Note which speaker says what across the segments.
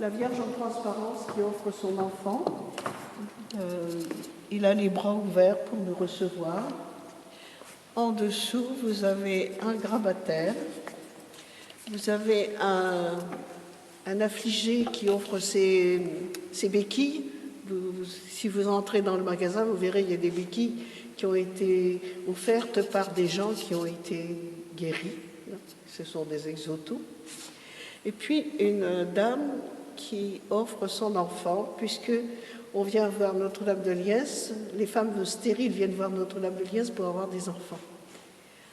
Speaker 1: la Vierge en transparence qui offre son enfant. Il a les bras ouverts pour nous recevoir. En dessous, vous avez un grabataire. Vous avez un affligé qui offre ses béquilles. Si vous entrez dans le magasin, vous verrez il y a des béquilles qui ont été offertes par des gens qui ont été guéris. Ce sont des exotos. Et puis une dame qui offre son enfant, puisque on vient voir Notre-Dame de Liesse, les femmes stériles viennent voir Notre-Dame de Liesse pour avoir des enfants.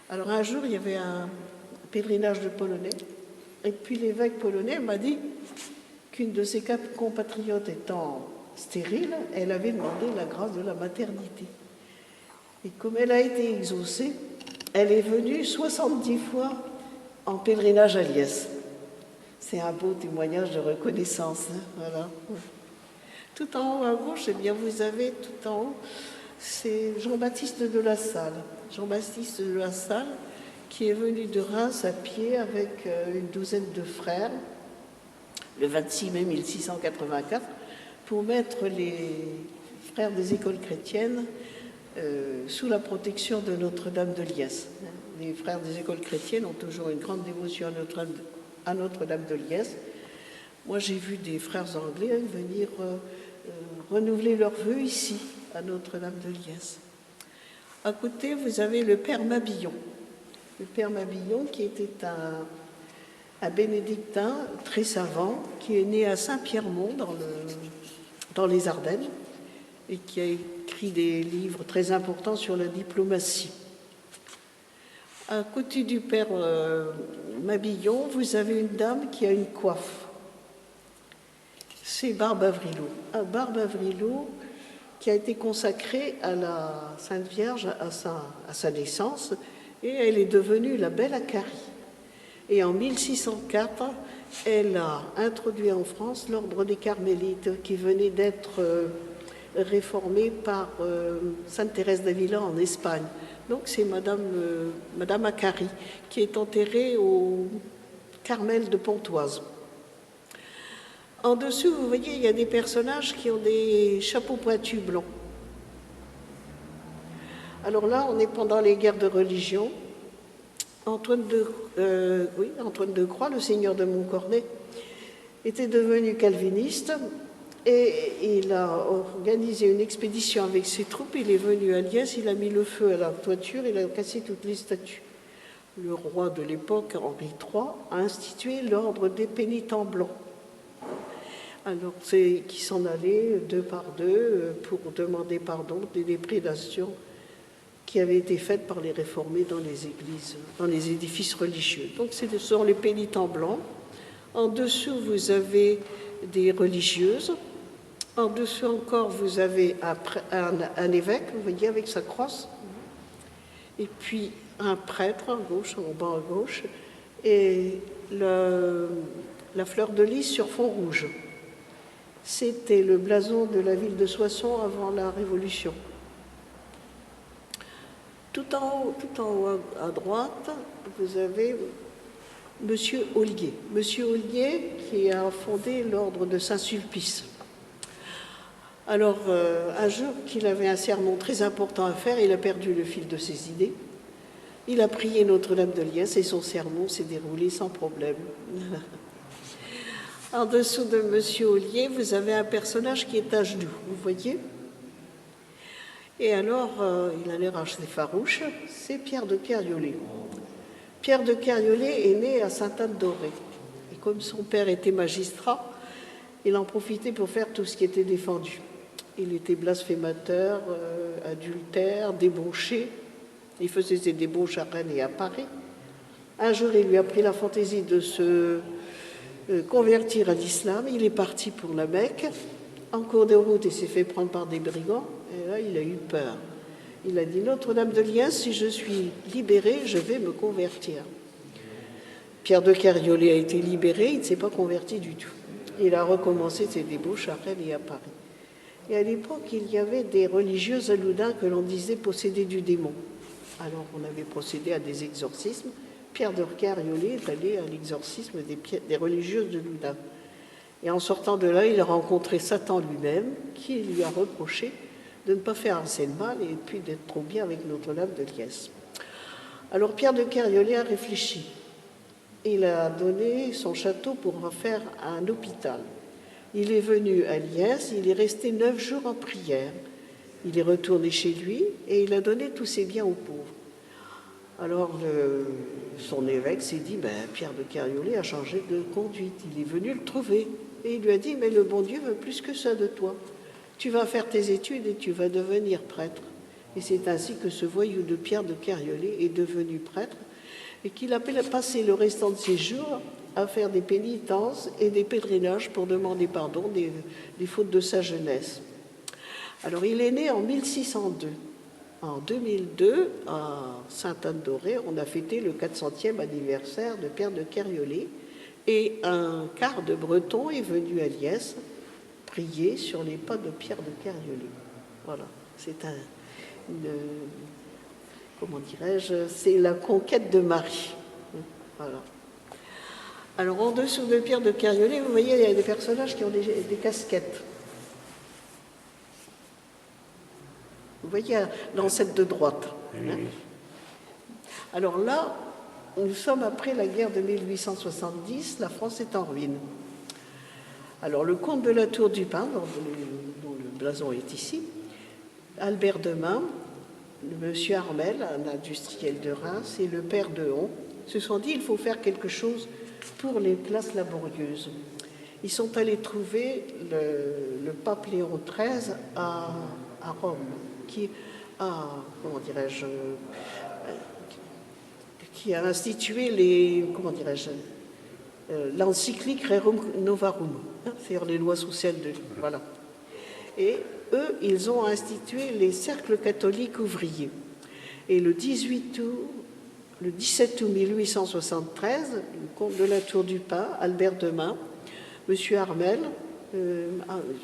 Speaker 1: Alors un jour, il y avait un pèlerinage de Polonais, et puis l'évêque polonais m'a dit qu'une de ses compatriotes étant stérile, elle avait demandé la grâce de la maternité. Et comme elle a été exaucée, elle est venue 70 fois en pèlerinage à Liesse. C'est un beau témoignage de reconnaissance. Hein, voilà. Tout en haut à gauche, eh bien, vous avez tout en haut, c'est Jean-Baptiste de la Salle. Jean-Baptiste de la Salle qui est venu de Reims à pied avec une douzaine de frères, le 26 mai 1684, pour mettre les frères des écoles chrétiennes sous la protection de Notre-Dame de Liesse. Les frères des écoles chrétiennes ont toujours une grande dévotion à Notre-Dame de Liesse. Moi, j'ai vu des frères anglais venir renouveler leurs vœux ici, à Notre-Dame de Liesse. À côté, vous avez le Père Mabillon. Le Père Mabillon, qui était un bénédictin très savant, qui est né à Saint-Pierremont, dans les Ardennes, et qui a écrit des livres très importants sur la diplomatie. À côté du Père Mabillon, vous avez une dame qui a une coiffe. C'est Barbe Avrillot. Barbe Avrillot, qui a été consacrée à la Sainte Vierge à sa naissance, et elle est devenue la Belle Acarie. Et en 1604, elle a introduit en France l'ordre des Carmélites, qui venait d'être réformé par Sainte Thérèse d'Avila en Espagne. Donc c'est Madame Acarie, qui est enterrée au Carmel de Pontoise. En dessous, vous voyez, il y a des personnages qui ont des chapeaux pointus blancs. Alors là, on est pendant les guerres de religion. Antoine de Croix, le seigneur de Montcornet, était devenu calviniste et il a organisé une expédition avec ses troupes. Il est venu à Liesse, il a mis le feu à la toiture, il a cassé toutes les statues. Le roi de l'époque, Henri III, a institué l'ordre des pénitents blancs. Alors, c'est qui s'en allaient deux par deux pour demander pardon des déprédations qui avaient été faites par les réformés dans les églises, dans les édifices religieux. Donc, ce sont les pénitents blancs. En dessous, vous avez des religieuses. En dessous encore, vous avez un évêque, vous voyez, avec sa crosse. Et puis, un prêtre à gauche, en bas à gauche, et la fleur de lys sur fond rouge. C'était le blason de la ville de Soissons avant la Révolution. Tout en haut à droite, vous avez Monsieur Ollier. Monsieur Ollier qui a fondé l'ordre de Saint-Sulpice. Alors, un jour qu'il avait un sermon très important à faire, il a perdu le fil de ses idées. Il a prié Notre-Dame de Liesse et son sermon s'est déroulé sans problème. En dessous de Monsieur Ollier, vous avez un personnage qui est à genoux, vous voyez. Et alors, il a l'air assez farouche, c'est Pierre de Kergolay. Pierre de Kergolay est né à Sainte-Anne-d'Auray. Et comme son père était magistrat, il en profitait pour faire tout ce qui était défendu. Il était blasphémateur, adultère, débauché. Il faisait ses débauches à Rennes et à Paris. Un jour, il lui a pris la fantaisie de se convertir à l'islam. Il est parti pour la Mecque. En cours de route, il s'est fait prendre par des brigands. Et là, il a eu peur. Il a dit « Notre-Dame de Liesse, si je suis libéré, je vais me convertir ». Pierre de Kergolay a été libéré, il ne s'est pas converti du tout. Il a recommencé ses débauches à Rennes et à Paris. Et à l'époque, il y avait des religieuses à Loudun que l'on disait posséder du démon. Alors, on avait procédé à des exorcismes. Pierre de Kergolay est allé à l'exorcisme des religieuses de Loudun. Et en sortant de là, il a rencontré Satan lui-même, qui lui a reproché de ne pas faire assez de mal et puis d'être trop bien avec Notre-Dame de Liesse. Alors Pierre de Kergolay a réfléchi. Il a donné son château pour en faire un hôpital. Il est venu à Liesse, il est resté 9 jours en prière. Il est retourné chez lui et il a donné tous ses biens aux pauvres. Alors son évêque s'est dit, Pierre de Kergolay a changé de conduite. Il est venu le trouver et il lui a dit, mais le bon Dieu veut plus que ça de toi. Tu vas faire tes études et tu vas devenir prêtre. Et c'est ainsi que ce voyou de Pierre de Kergolay est devenu prêtre et qu'il a passé le restant de ses jours à faire des pénitences et des pèlerinages pour demander pardon des fautes de sa jeunesse. Alors il est né en 1602. En 2002, à Sainte-Anne-d'Auray, on a fêté le 400e anniversaire de Pierre de Kergolay et un quart de Bretons est venu à Liesse prier sur les pas de Pierre de Kergolay. Voilà, c'est comment dirais-je, c'est la conquête de Marie. Voilà. Alors en dessous de Pierre de Kergolay, vous voyez, il y a des personnages qui ont des casquettes. Vous voyez l'ancêtre de droite. Hein. Alors là, nous sommes après la guerre de 1870, la France est en ruine. Alors le comte de la Tour du Pin, dont le blason est ici, Albert Demain, le monsieur Armel, un industriel de Reims, et le père Dehon se sont dit il faut faire quelque chose pour les classes laborieuses. Ils sont allés trouver le pape Léon XIII à Rome, qui a, comment dirais-je, qui a institué l'encyclique Rerum Novarum, c'est-à-dire les lois sociales de lui. Voilà. Et eux, ils ont institué les cercles catholiques ouvriers. Et le 17 août 1873, le comte de la Tour du Pin, Albert Demain, M. Armel,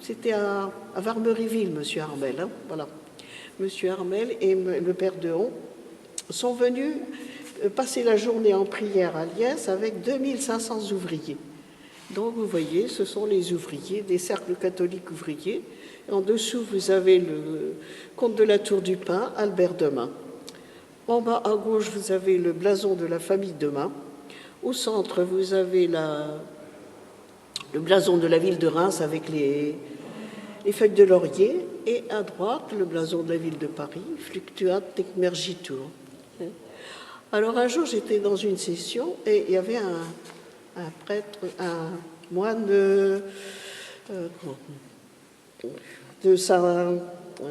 Speaker 1: c'était à Varmeryville, M. Armel, hein, voilà. M. Armel et le père Dehon sont venus passer la journée en prière à Liesse avec 2500 ouvriers. Donc vous voyez, ce sont les ouvriers, des cercles catholiques ouvriers. En dessous, vous avez le comte de la Tour du Pin, Albert Demain. En bas à gauche, vous avez le blason de la famille Demain. Au centre, vous avez le blason de la ville de Reims avec les feuilles de laurier. Et à droite, le blason de la ville de Paris, Fluctuat Tecmergitur. Alors un jour, j'étais dans une session et il y avait un prêtre, un moine de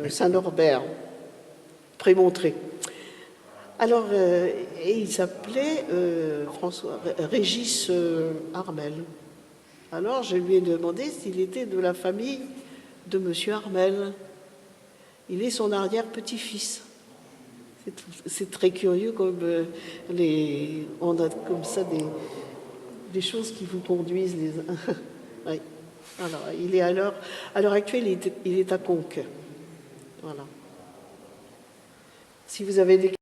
Speaker 1: Saint-Norbert, Prémontré. Alors, et il s'appelait Régis Armel. Alors, je lui ai demandé s'il était de la famille de M. Armel. Il est son arrière-petit-fils. C'est très curieux comme on a comme ça des choses qui vous conduisent les uns. Oui. Alors, il est à l'heure actuelle, il est à Conques. Voilà. Si vous avez des